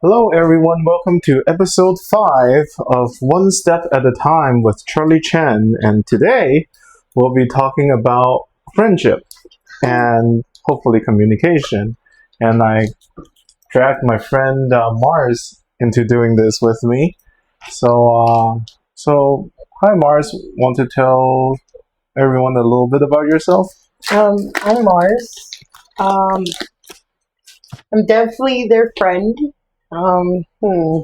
Hello, everyone. Welcome to episode 5 of One Step at a Time with Charlie Chen. And today we'll be talking about friendship and hopefully communication. And I dragged my friend Marz into doing this with me. So hi, Marz. Want to tell everyone a little bit about yourself? I'm Marz. Um, I'm definitely their friend. Um, hmm,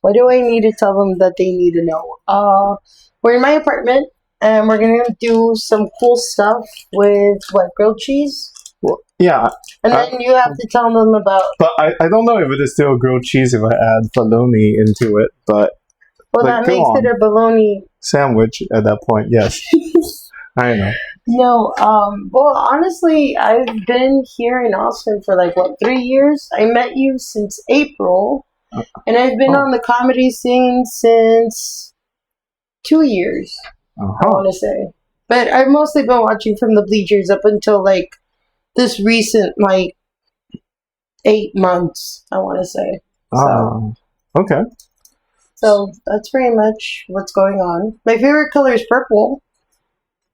what do I need to tell them that they need to know? We're in my apartment and we're gonna do some cool stuff with grilled cheese, Well, yeah, and then you have to tell them about. but I don't know if it is still grilled cheese if I add bologna into it, but Well, like, that go makes on. it a bologna. Sandwich at that point, yes. I know. No, well, honestly, I've been here in Austin for 3 years? I met you since April, and I've been Oh. on the comedy scene since 2 years, I Uh-huh. want to say. But I've mostly been watching from the bleachers up until this recent 8 months, I want to say. Okay. So that's pretty much what's going on. My favorite color is purple.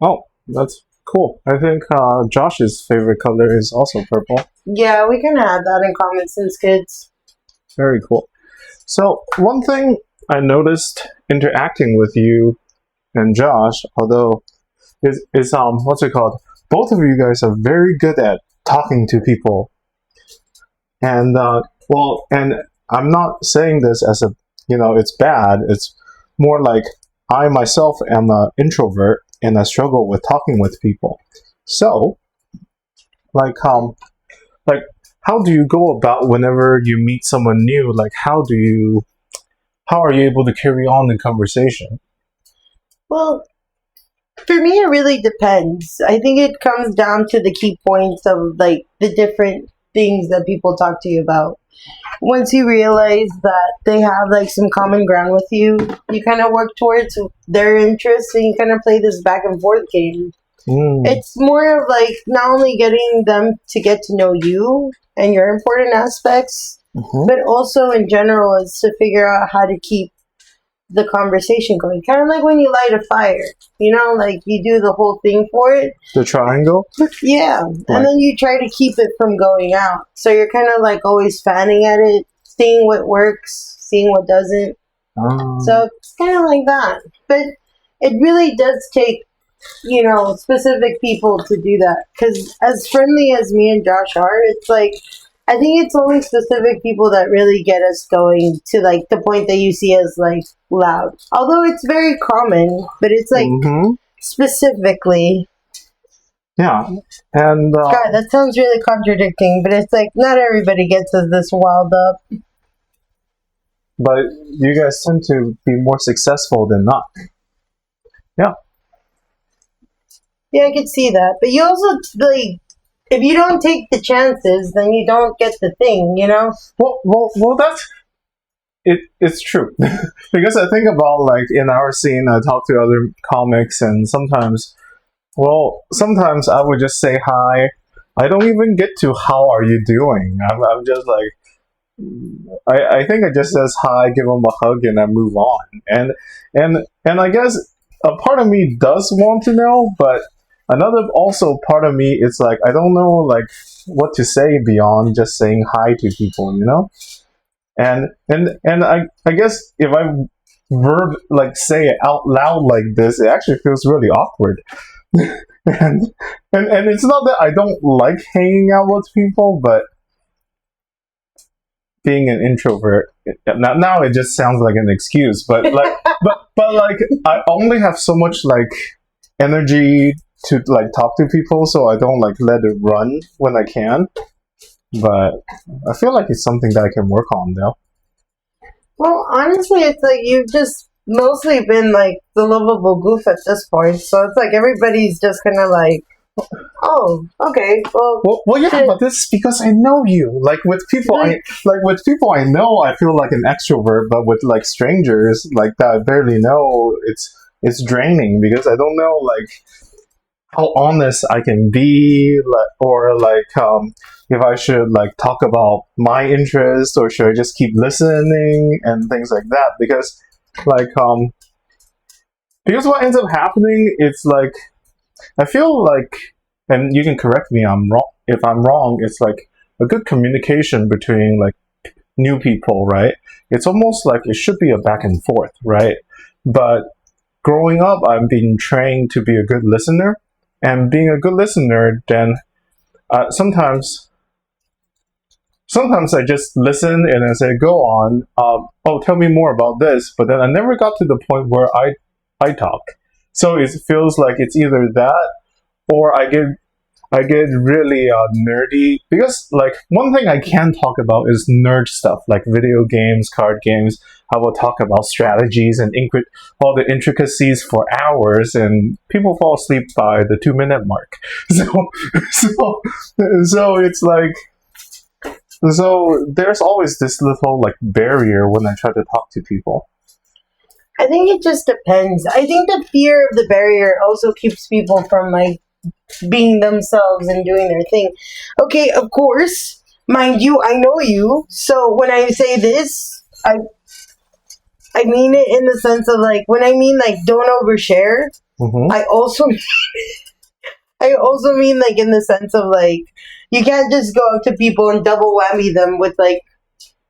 Oh, that's cool. I think Josh's favorite color is also purple. Yeah, we can have that in common since kids. Very cool. So, one thing I noticed interacting with you and Josh, although is what's it called? Both of you guys are very good at talking to people. And and I'm not saying this as it's bad. It's more like I myself am an introvert and I struggle with talking with people. So, like how do you go about whenever you meet someone new? Like how are you able to carry on the conversation? Well, for me, it really depends. I think it comes down to the key points of the different things that people talk to you about. Once you realize that they have some common ground with you, you kind of work towards their interests and you kind of play this back and forth game. It's more of not only getting them to get to know you and your important aspects, but also in general is to figure out how to keep the conversation going. Kind of like when you light a fire, you do the whole thing for it. The triangle? Yeah. Right. And then you try to keep it from going out. So you're kind of always fanning at it, seeing what works, seeing what doesn't. So it's kind of like that. But it really does take, specific people to do that. Because as friendly as me and Josh are, it's I think it's only specific people that really get us going to the point that you see as loud. Although it's very common, but it's specifically. Yeah. And God, that sounds really contradicting, but it's not everybody gets us this wild up. but you guys tend to be more successful than not. Yeah. Yeah, I could see that. But you also if you don't take the chances, then you don't get the thing, Well, that's it's true because I think about in our scene, I talk to other comics, and sometimes I would just say hi. I don't even get to how are you doing. I'm just I think I just says hi, give them a hug, and I move on. And I guess a part of me does want to know, but another also part of me is I don't know what to say beyond just saying hi to people, and I guess if I say it out loud like this, it actually feels really awkward. and it's not that I don't like hanging out with people, but being an introvert now it just sounds like an excuse, but I only have so much energy to talk to people, so I don't let it run when I can. But I feel like it's something that I can work on though. Well, honestly, it's you've just mostly been the lovable goof at this point, so it's everybody's just kind of oh, okay, well, yeah, but this is because I know you. With people, I know, I feel like an extrovert, but with strangers that I barely know, it's draining because I don't know how honest I can be, or if I should like talk about my interest, or should I just keep listening and things like that. Like um because what ends up happening, it's like I feel like, and you can correct me if I'm wrong. It's like a good communication between like new people, right? It's almost like it should be a back and forth, right? But growing up, I've been trained to be a good listener, and being a good listener, then sometimes I just listen and I say, "Go on, oh, tell me more about this." But then I never got to the point where I talk. So it feels like it's either that, or I get really nerdy, because like one thing I can talk about is nerd stuff like video games, card games. I will talk about strategies and all the intricacies for hours, and people fall asleep by the 2 minute mark. So so it's like, so there's always this little like barrier when I try to talk to people. I think it just depends. I think the fear of the barrier also keeps people from like being themselves and doing their thing. Okay, of course, mind you, I know you. So when I say this, I mean it in the sense of like, when I mean like don't overshare, Mm-hmm. I also mean like in the sense of like you can't just go up to people and double whammy them with like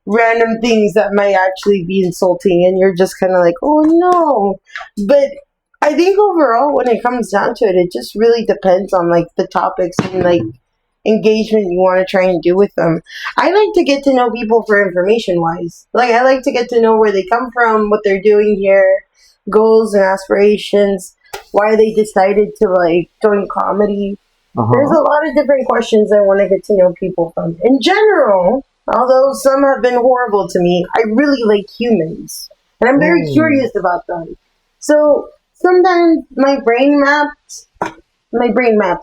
random things that might actually be insulting, and you're just kind of like, oh no. But I think overall, when it comes down to it, it just really depends on like the topics and like engagement you want to try and do with them. I like to get to know people for information wise. Like I like to get to know where they come from, what they're doing here, goals and aspirations, why they decided to like join comedy. There's a lot of different questions I want to get to know people from. In general, although some have been horrible to me, I really like humans. And I'm very curious about them. So sometimes my brain map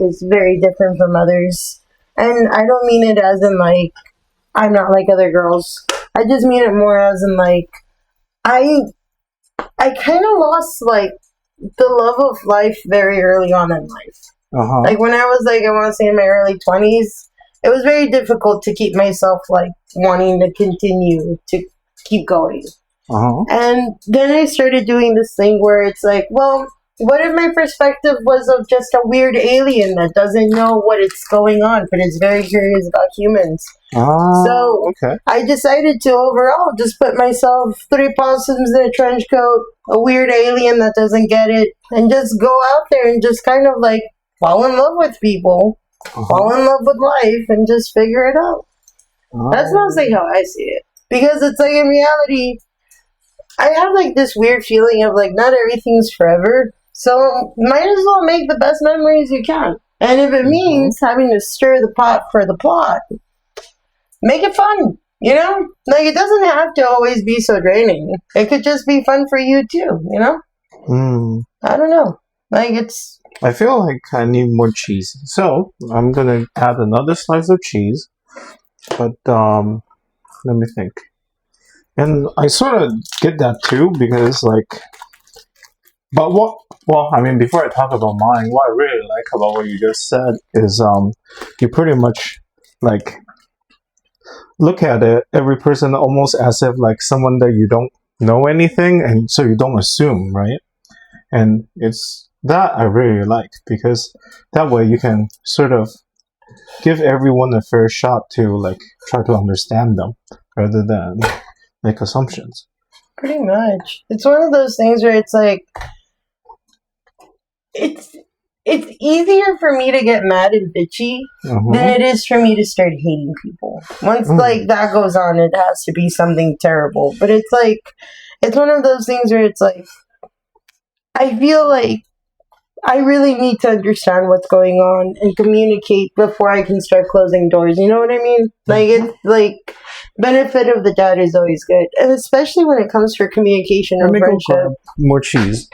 is very different from others. And I don't mean it as in like I'm not like other girls. I just mean it more as in like I kind of lost like the love of life very early on in life. Like when I was like, I want to say in my early 20s, it was very difficult to keep myself like wanting to continue to keep going. And then I started doing this thing where it's like, well, what if my perspective was of just a weird alien that doesn't know what is going on, but is very curious about humans? So Okay. I decided to overall just put myself 3 possums in a trench coat, a weird alien that doesn't get it, and just go out there and just kind of like fall in love with people, fall in love with life, and just figure it out. That's mostly how I see it. Because it's like in reality, I have like this weird feeling of like not everything's forever. So might as well make the best memories you can. And if it means having to stir the pot for the plot, make it fun. You know? Like it doesn't have to always be so draining. It could just be fun for you too, you know? I don't know. Like it's I feel like I need more cheese. So I'm gonna add another slice of cheese. But let me think. And I sort of get that too, because like, but well, I mean, before I talk about mine, what I really like about what you just said is you pretty much like look at every person almost as if like someone that you don't know anything, and so you don't assume, right? And it's that I really like, because that way you can sort of give everyone a fair shot to like try to understand them rather than make assumptions. pretty much. It's one of those things where it's like it's easier for me to get mad and bitchy than it is for me to start hating people. Once like that goes on, it has to be something terrible. But it's like it's one of those things where it's like I feel like I really need to understand what's going on and communicate before I can start closing doors. You know what I mean? Like it's like benefit of the doubt is always good, and especially when it comes for communication Let and me go friendship. grab more cheese.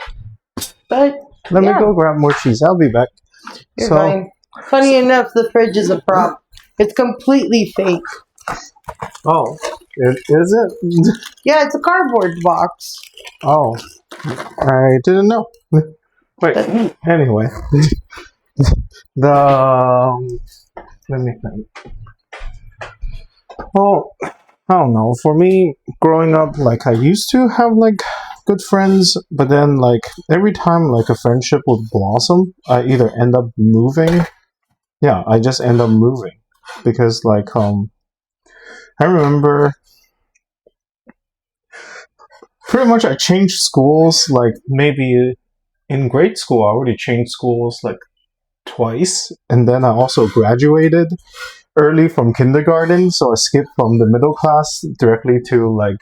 But Let me go grab more cheese. I'll be back. you're fine. Funny enough, the fridge is a prop. It's completely fake. Oh, is it? Yeah, it's a cardboard box. Oh, I didn't know. Wait. Anyway, The let me think. Well, I don't know. For me, growing up, like I used to have like good friends, but then like every time like a friendship would blossom, I either end up moving. Yeah, I just end up moving because I remember pretty much I changed schools like maybe in grade school. I already changed schools like twice, and then I also graduated early from kindergarten, so I skipped from the middle class directly to like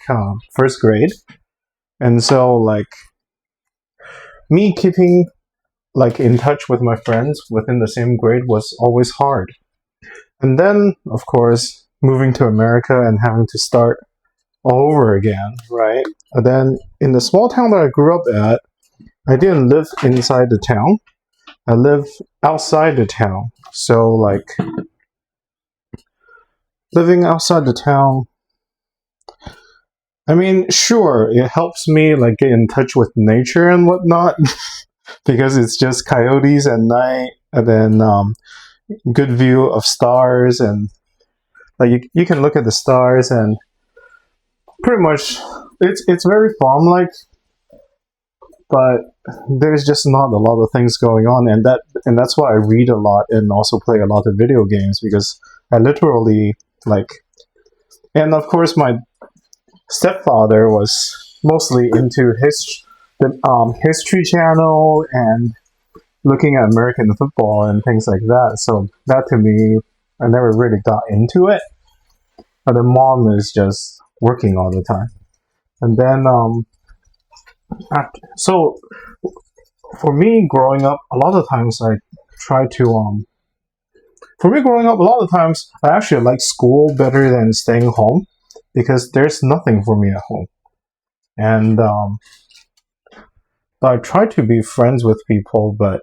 first grade, and so like me keeping like in touch with my friends within the same grade was always hard. And then, of course, moving to America and having to start all over again, right? And then in the small town that I grew up at, I didn't live inside the town. I live outside the town. So like living outside the town, I mean, sure, it helps me like get in touch with nature and whatnot because it's just coyotes at night and then good view of stars and like you can look at the stars and pretty much it's very farm like, but there's just not a lot of things going on, and that's why I read a lot and also play a lot of video games because I literally like, and of course my stepfather was mostly into the History Channel and looking at American football and things like that. So that to me, I never really got into it. But the mom is just working all the time, and then so for me growing up, a lot of times I try to. For me growing up, a lot of times I actually like school better than staying home because there's nothing for me at home, and I try to be friends with people, but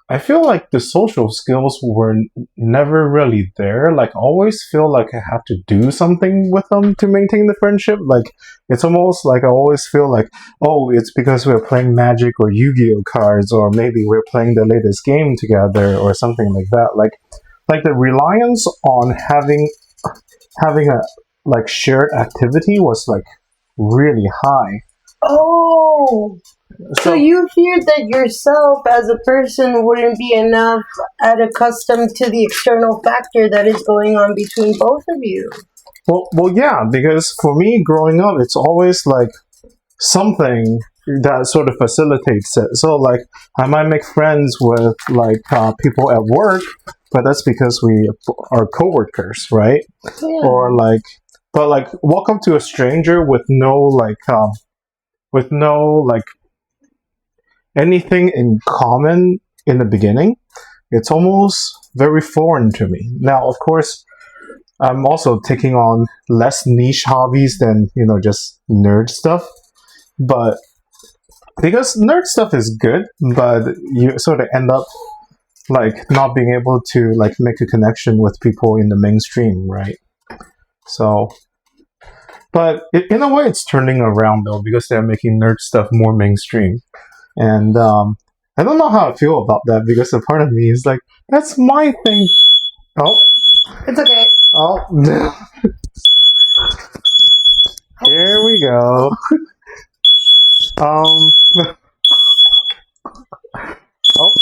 I feel like the social skills were never really there. Like, I always feel like I have to do something with them to maintain the friendship. Like, it's almost like I always feel like, oh, it's because we're playing Magic or Yu-Gi-Oh cards, or maybe we're playing the latest game together, or something like that. Like the reliance on having a like shared activity was like really high. Oh, so you feared that yourself as a person wouldn't be enough at accustomed to the external factor that is going on between both of you. Well, yeah, because for me, growing up, it's always like something that sort of facilitates it. So, like, I might make friends with like people at work, but that's because we are coworkers, right? Yeah. Or like, but like, walk up to a stranger with no like anything in common in the beginning. It's almost very foreign to me. Now, of course, I'm also taking on less niche hobbies than, just nerd stuff. But because nerd stuff is good, but you sort of end up like not being able to like make a connection with people in the mainstream, right? So, but in a way, it's turning around though because they're making nerd stuff more mainstream, and I don't know how I feel about that because a part of me is like, that's my thing. Oh, It's okay. oh, here we go. Um, oh,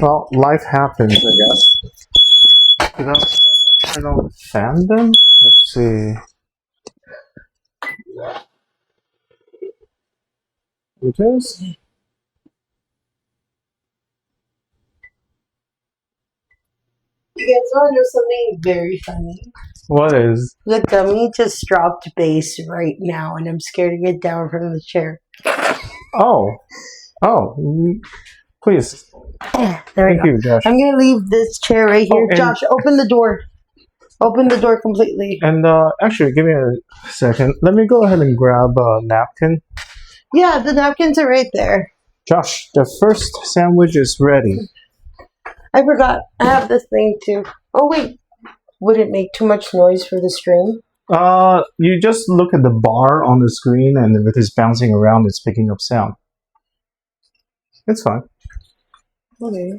well, life happens, I guess. Did I turn on fandom? Let's see. It is. You guys want to know something very funny? What is? The gummy just dropped base right now, and I'm scared to get down from the chair. Oh, please. There we Thank go. you, Josh. I'm gonna leave this chair right here. and- Josh, open the door. Open the door completely. And actually, give me a second. Let me go ahead and grab a napkin. Yeah, the napkins are right there. Josh, the first sandwich is ready. I forgot. I have this thing too. Oh wait, would it make too much noise for the stream? You just look at the bar on the screen, and if it is bouncing around, it's picking up sound. It's fine. Okay.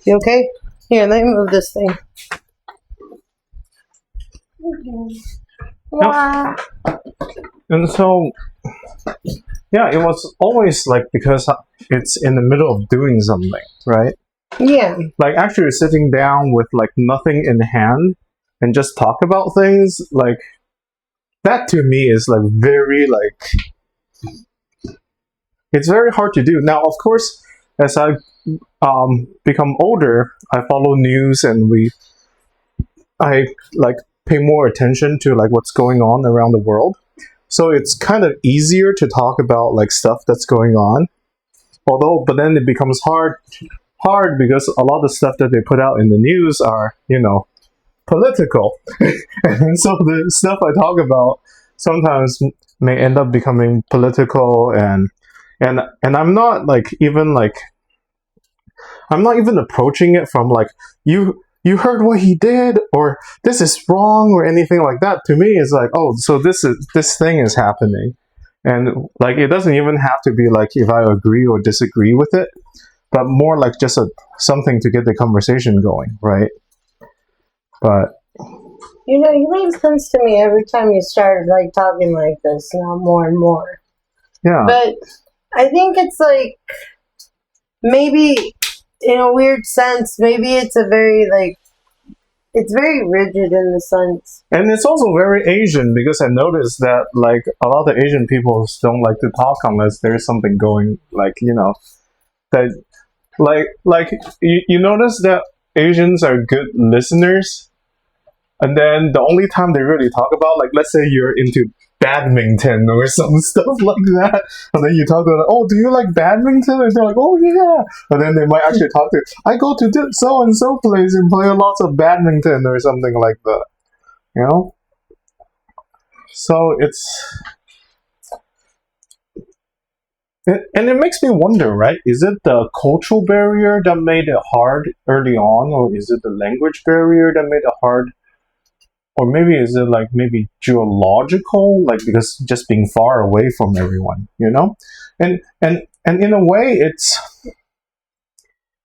You okay? Here, let me move this thing. Wow. And so, yeah, it was always like because it's in the middle of doing something, right? Yeah. Like actually sitting down with like nothing in hand and just talk about things, like that to me is like very like it's very hard to do. Now, of course, as I become older, I follow news and I like pay more attention to like what's going on around the world. So it's kind of easier to talk about like stuff that's going on. Although, but then it becomes hard because a lot of stuff that they put out in the news are, political. And so the stuff I talk about sometimes may end up becoming political and I'm not even approaching it from like you heard what he did or this is wrong or anything like that. To me it's like, oh, so this thing is happening. And like it doesn't even have to be like if I agree or disagree with it, but more like just something to get the conversation going, right? But You make sense to me every time you started like talking like this, now more and more. yeah. But I think it's like maybe in a weird sense, maybe it's it's very rigid in the sense. And it's also very Asian because I noticed that like a lot of Asian people don't like to talk unless there's something going, like, that like you notice that Asians are good listeners, and then the only time they really talk about, like, let's say you're into badminton or some stuff like that, and then you talk about, oh, do you like badminton? And they're like, oh yeah, and then they might actually talk to, I go to so and so place and play lots of badminton or something like that, so and it makes me wonder, right? Is it the cultural barrier that made it hard early on, or is it the language barrier that made it hard? Or maybe is it like maybe geological, like because just being far away from everyone, And in a way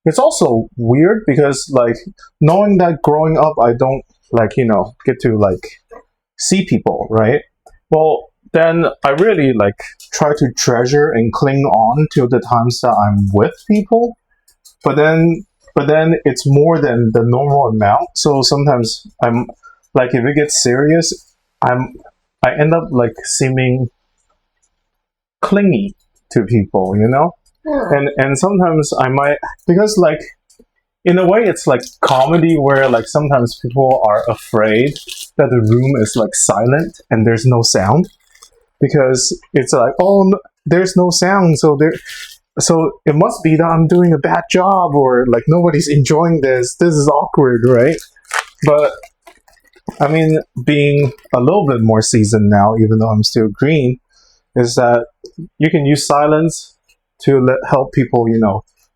it's also weird because like knowing that growing up I don't like, get to like see people, right? Well, then I really like try to treasure and cling on to the times that I'm with people. But then it's more than the normal amount. So sometimes I'm like, if it gets serious, I end up like seeming clingy to people, Yeah. And sometimes I might, because like in a way it's like comedy where like sometimes people are afraid that the room is like silent and there's no sound, because it's like, oh, there's no sound, so it must be that I'm doing a bad job, or like nobody's enjoying this is awkward, right? But I mean, being a little bit more seasoned now, even though I'm still green, is that you can use silence to help people,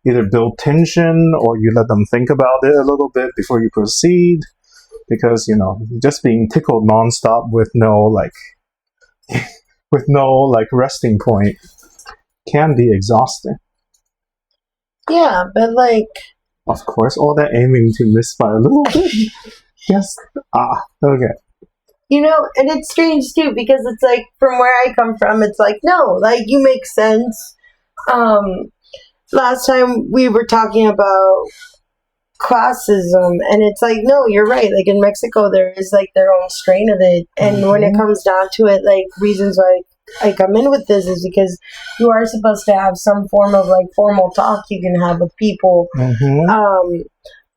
either build tension or you let them think about it a little bit before you proceed. Because, just being tickled nonstop with no resting point can be exhausting. Yeah, but like, of course, all that aiming to miss by a little bit. Yes. Okay. And it's strange too because it's like from where I come from, it's like, no, like you make sense. Last time we were talking about classism, and it's like, no, you're right. Like in Mexico, there is like their own strain of it, and when it comes down to it, like reasons why I come in with this is because you are supposed to have some form of like formal talk you can have with people.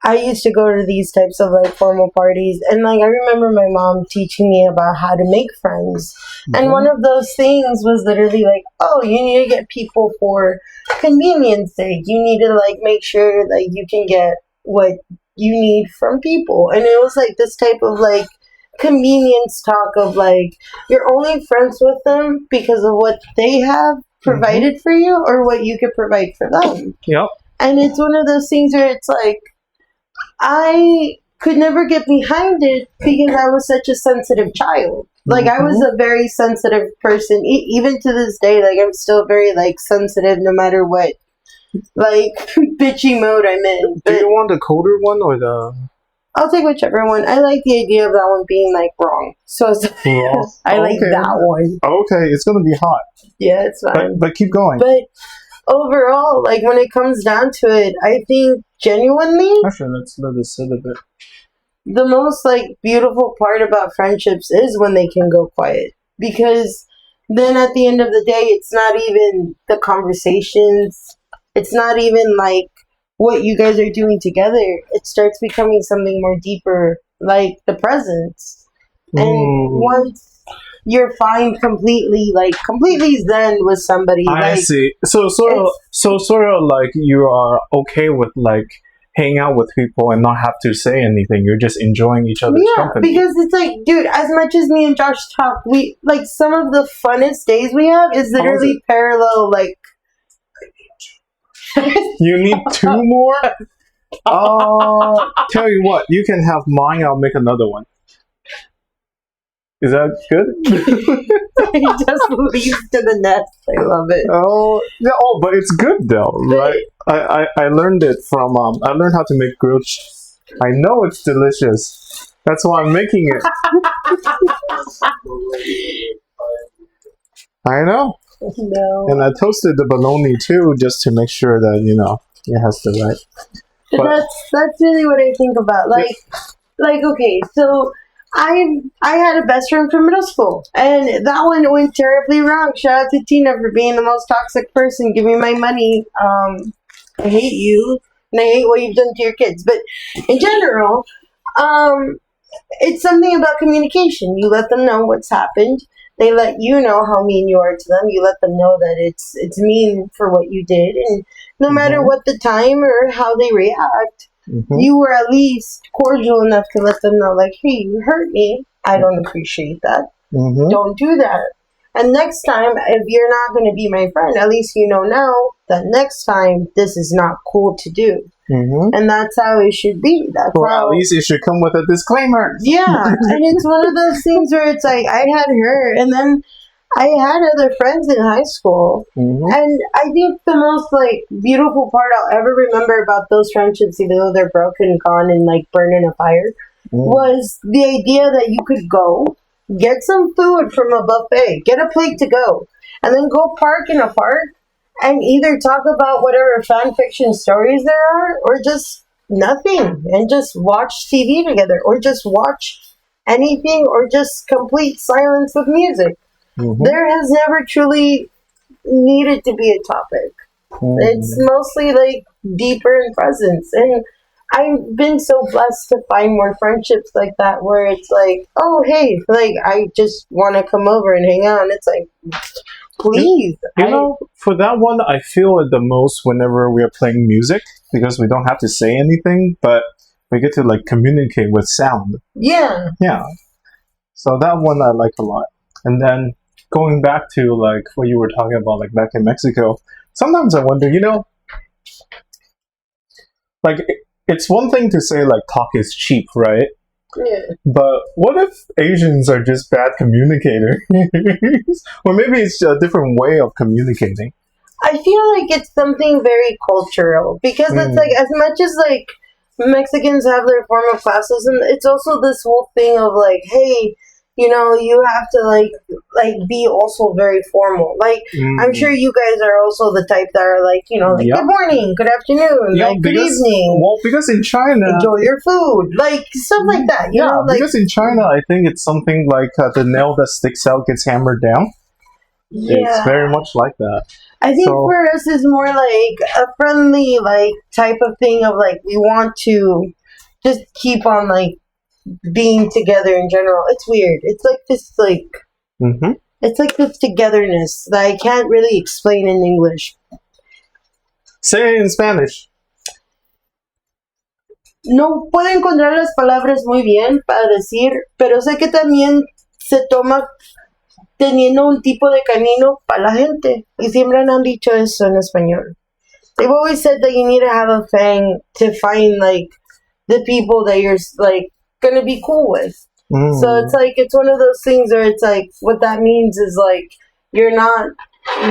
I used to go to these types of like formal parties, and like I remember my mom teaching me about how to make friends. And one of those things was literally like, oh, you need to get people for convenience sake. You need to like make sure like you can get what you need from people. And it was like this type of like convenience talk of like you're only friends with them because of what they have provided for you or what you could provide for them. Yep. And it's one of those things where it's like, I could never get behind it because I was such a sensitive child. Like I was a very sensitive person, even to this day. Like I'm still very like sensitive, no matter what like bitchy mode I'm in. Do But you want the colder one or the I'll take whichever one. I like the idea of that one being like wrong. So raw? I like that one. Okay, it's gonna be hot. Yeah, it's fine. But keep going. But overall, like when it comes down to it, I think genuinely Actually, let's let it sit a bit. the most like beautiful part about friendships is when they can go quiet, because then at the end of the day it's not even the conversations, it's not even like what you guys are doing together. It starts becoming something more deeper, like the presence. And once you're fine completely, like completely zen with somebody, I like see. So sort of like you are okay with like hanging out with people and not have to say anything. You're just enjoying each other's yeah, company. because it's like, dude, as much as me and Josh talk, we like some of the funnest days we have is literally parallel. Like, You need two more? Tell you what, you can have mine, I'll make another one. Is that good? he just leaves to the nest. I love it. But it's good though, right? I learned it from I learned how to make grilled cheese. I know it's delicious. That's why I'm making it. I know. No, And I toasted the bologna too, just to make sure that it has the right. but that's really what I think about. Like okay, so I had a best friend from middle school, and that one went terribly wrong. Shout out to Tina for being the most toxic person. Give me my money. I hate you, and I hate what you've done to your kids. But in general, it's something about communication. You let them know what's happened. They let you know how mean you are to them. You let them know that it's mean for what you did, and no matter what the time or how they react, you were at least cordial enough to let them know, like, hey, you hurt me. I don't appreciate that. Don't do that. And next time, if you're not going to be my friend, at least you know now that next time this is not cool to do. And that's how it should be. That's how, at least it should come with a disclaimer. Yeah, and it's one of those things where it's like, I had her, and then I had other friends in high school. And I think the most, like, beautiful part I'll ever remember about those friendships, even though they're broken, gone, and, like, burned in a fire, was the idea that you could go, get some food from a buffet, get a plate to go, and then go park in a park, and either talk about whatever fan fiction stories there are, or just nothing, and just watch TV together, or just watch anything, or just complete silence with music. There has never truly needed to be a topic. It's mostly like deeper in presence, and I've been so blessed to find more friendships like that, where it's like, oh hey, like I just want to come over and hang out, and it's like, please. For that one, I feel it the most whenever we are playing music, because we don't have to say anything, but we get to like communicate with sound. Yeah. So that one I like a lot. And then going back to like what you were talking about, like back in Mexico, sometimes I wonder, like it's one thing to say like talk is cheap, right? Yeah. But what if Asians are just bad communicators? Or maybe it's a different way of communicating. I feel like it's something very cultural, because it's like, as much as like Mexicans have their form of classism, it's also this whole thing of like, hey, you have to like be also very formal. Like, I'm sure you guys are also the type that are like, good morning, good afternoon, good evening. Well, because in China, enjoy your food, like stuff like that. Because in China, I think it's something like the nail that sticks out gets hammered down. Yeah. It's very much like that. I think for us it's more like a friendly like type of thing of like, we want to just keep on like being together in general. It's weird. It's like this it's like this togetherness that I can't really explain in English. Say it in Spanish. No puedo encontrar las palabras muy bien para decir, pero sé que también se toma teniendo un tipo de camino para la gente. Y siempre han dicho eso en español. They've always said that you need to have a thing to find like the people that you're like gonna be cool with. So it's like, it's one of those things where it's like, what that means is like, you're not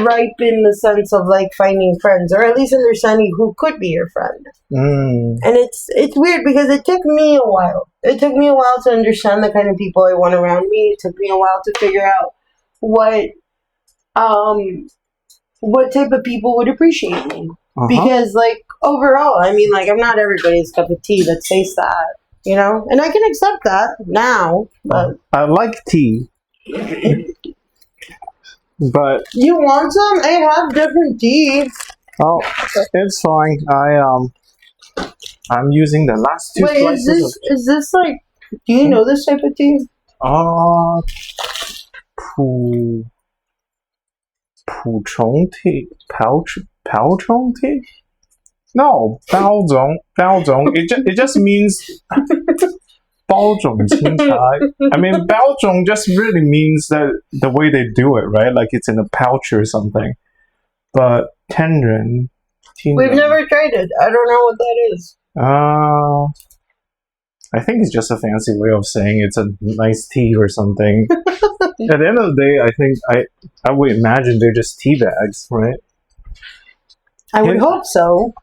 ripe in the sense of like finding friends, or at least understanding who could be your friend. And it's weird because it took me a while. It took me a while to understand the kind of people I want around me. It took me a while to figure out what type of people would appreciate me. Because like overall, I mean, like I'm not everybody's cup of tea. Let's face that, you know, and I can accept that now. But I like tea. But you want some? I have different tea. oh, it's fine. I'm using the last two Wait, slices. is this like? Do you know this type of tea? Puchong tea, Pouchong tea. No, 包种. It just means 包种青菜. I mean, 包种 just really means that the way they do it, right? Like it's in a pouch or something. But 10人, We've never tried it. I don't know what that is. I think it's just a fancy way of saying it's a nice tea or something. At the end of the day, I think I would imagine they're just tea bags, right? I would hope so.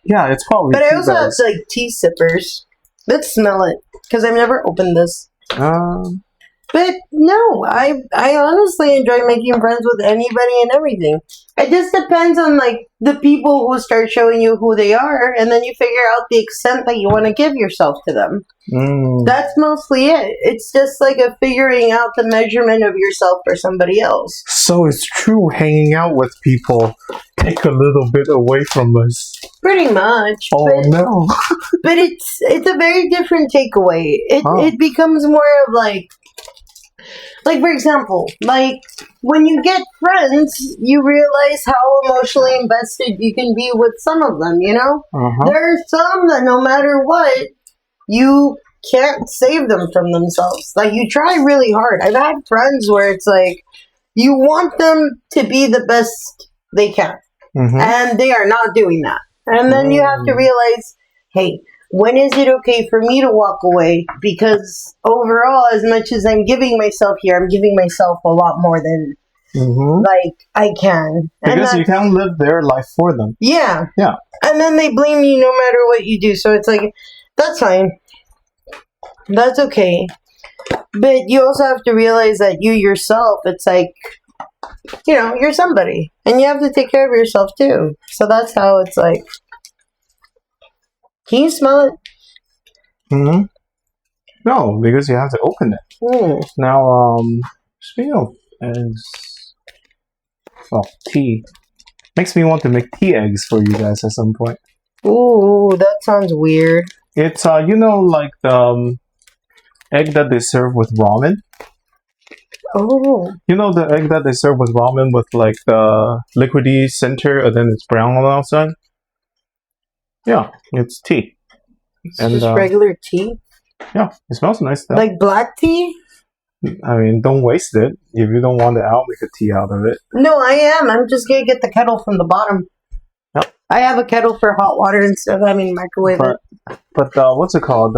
Yeah, it's probably. But I also have like tea sippers. Let's smell it because I've never opened this. But no, I honestly enjoy making friends with anybody and everything. It just depends on like the people who start showing you who they are, and then you figure out the extent that you want to give yourself to them. That's mostly it. It's just like a figuring out the measurement of yourself for somebody else. So it's true, hanging out with people take a little bit away from us. Pretty much. Oh no! But it's a very different takeaway. It becomes more of like for example, like when you get friends, you realize how emotionally invested you can be with some of them, you know? There are some that no matter what, you can't save them from themselves. Like you try really hard. I've had friends where it's like you want them to be the best they can. And they are not doing that. And then you have to realize, hey, when is it okay for me to walk away? Because overall, as much as I'm giving myself here, I'm giving myself a lot more than like I can. Because you can't live their life for them. Yeah. Yeah. And then they blame you no matter what you do. So it's like, that's fine. That's okay. But you also have to realize that you yourself, it's like, you know, you're somebody. And you have to take care of yourself too. So that's how it's like. Can you smell it? No, because you have to open it. Now, speaking of eggs, tea makes me want to make tea eggs for you guys at some point. Ooh, that sounds weird. It's you know, like the egg that they serve with ramen. Oh. You know the egg that they serve with ramen with like the liquidy center and then it's brown on the outside? Yeah, it's tea. It's just regular tea? Yeah, it smells nice though. Like black tea? I mean, don't waste it. If you don't want it, I'll make a tea out of it. No, I am. I'm just going to get the kettle from the bottom. Yep. I have a kettle for hot water instead of having microwave it. But what's it called?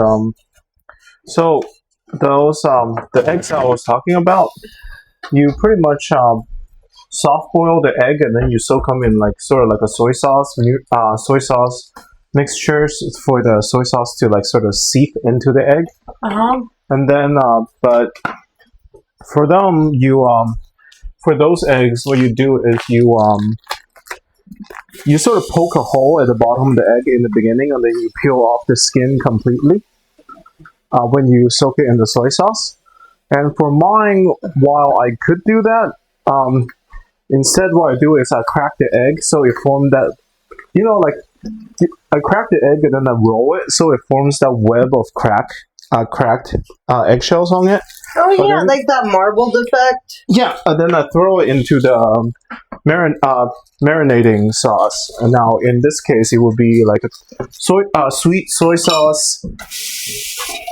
So those the eggs I was talking about, you pretty much soft boil the egg and then you soak them in like sort of like a soy sauce mixtures for the soy sauce to like sort of seep into the egg. And then but for them you for those eggs what you do is you sort of poke a hole at the bottom of the egg in the beginning and then you peel off the skin completely when you soak it in the soy sauce. And for mine, while I could do that, instead what I do is I crack the egg so it formed that, you know, like I crack the egg and then I roll it so it forms that web of cracked eggshells on it. Oh yeah, then, like that marbled effect. Yeah, and then I throw it into the marinating sauce. And now in this case, it would be like a sweet soy sauce,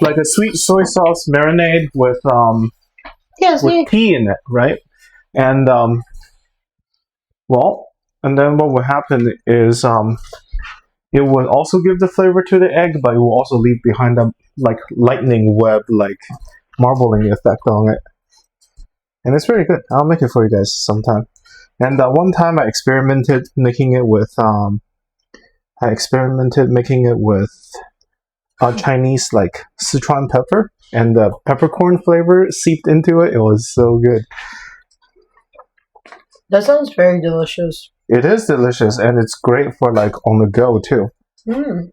like a sweet soy sauce marinade with with tea in it, right? And and then what would happen is it would also give the flavor to the egg, but it will also leave behind a like lightning web, like marbling effect on it. And it's very good. I'll make it for you guys sometime. And one time I experimented making it with a Chinese like Sichuan pepper, and the peppercorn flavor seeped into it. It was so good. That sounds very delicious. It is delicious, and it's great for like on the go too. Mm.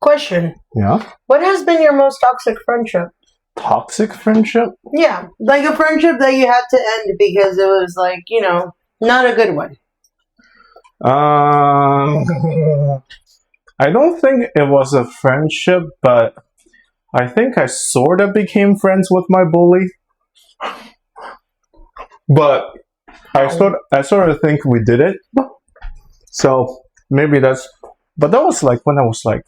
Question. Yeah. What has been your most toxic friendship? Toxic friendship? Yeah, like a friendship that you had to end because it was like, not a good one. I don't think it was a friendship, but I think I sort of became friends with my bully. But I sort of think we did it. So maybe that's. But that was like when I was like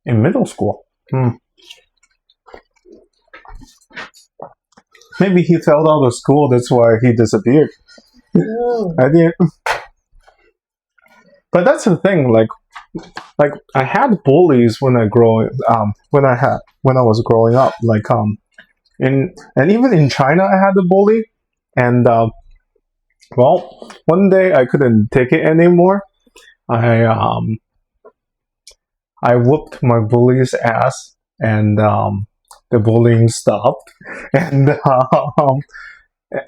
in middle school. Maybe he fell out of school. That's why he disappeared. I didn't. But that's the thing. Like I had bullies when I was growing up. Like and even in China, I had a bully. And well, one day I couldn't take it anymore. I whooped my bully's ass, and the bullying stopped. And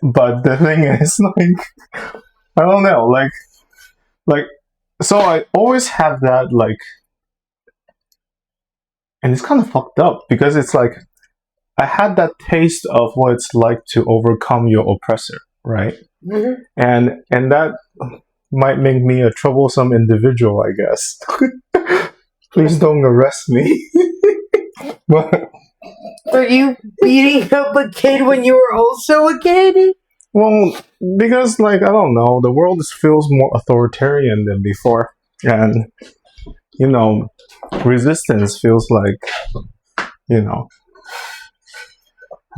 but the thing is, like, I don't know, like so I always have that, like, and it's kind of fucked up because it's like I had that taste of what it's like to overcome your oppressor, right? Mm-hmm. And that might make me a troublesome individual, I guess. Please don't arrest me. But were you beating up a kid when you were also a kid? well, because like I don't know, the world feels more authoritarian than before, and resistance feels like I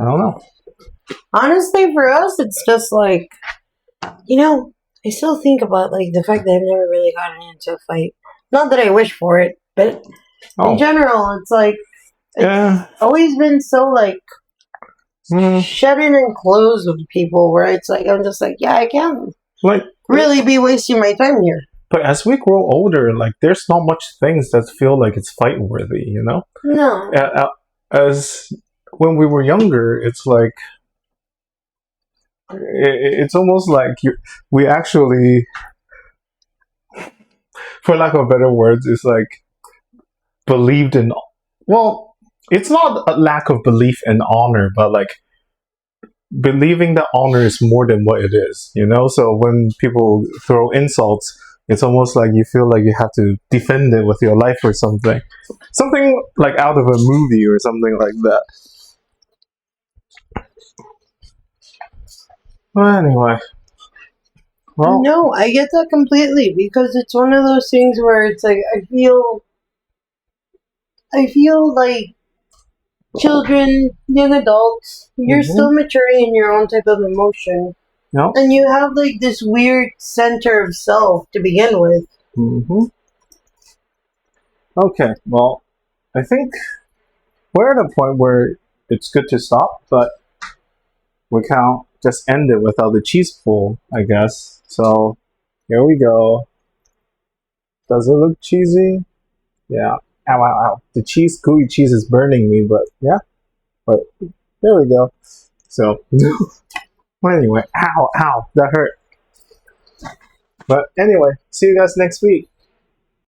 don't know. Honestly, for us, it's just like, I still think about like the fact that I've never really gotten into a fight. Not that I wish for it, but in general, it's like it's always been so like shut in and closed with people where it's like I'm just like, yeah, I can't like really be wasting my time here. But as we grow older, like there's not much things that feel like it's fight worthy, No. As when we were younger, it's like it's almost like we actually, for lack of better words, it's like believed in. Well, it's not a lack of belief in honor, but like believing that honor is more than what it is, So when people throw insults, it's almost like you feel like you have to defend it with your life or something like out of a movie or something like that. Well, anyway. Well, no, I get that completely because it's one of those things where it's like I feel like children, young adults, you're still maturing in your own type of emotion. Yep. And you have like this weird center of self to begin with. Mm-hmm. Okay, well, I think we're at a point where it's good to stop, but we can't just end it without the cheese pool, I guess. So, here we go. Does it look cheesy? Yeah. Ow, ow, ow. The gooey cheese is burning me, but yeah. But there we go. So, well, anyway, ow, that hurt. But anyway, see you guys next week.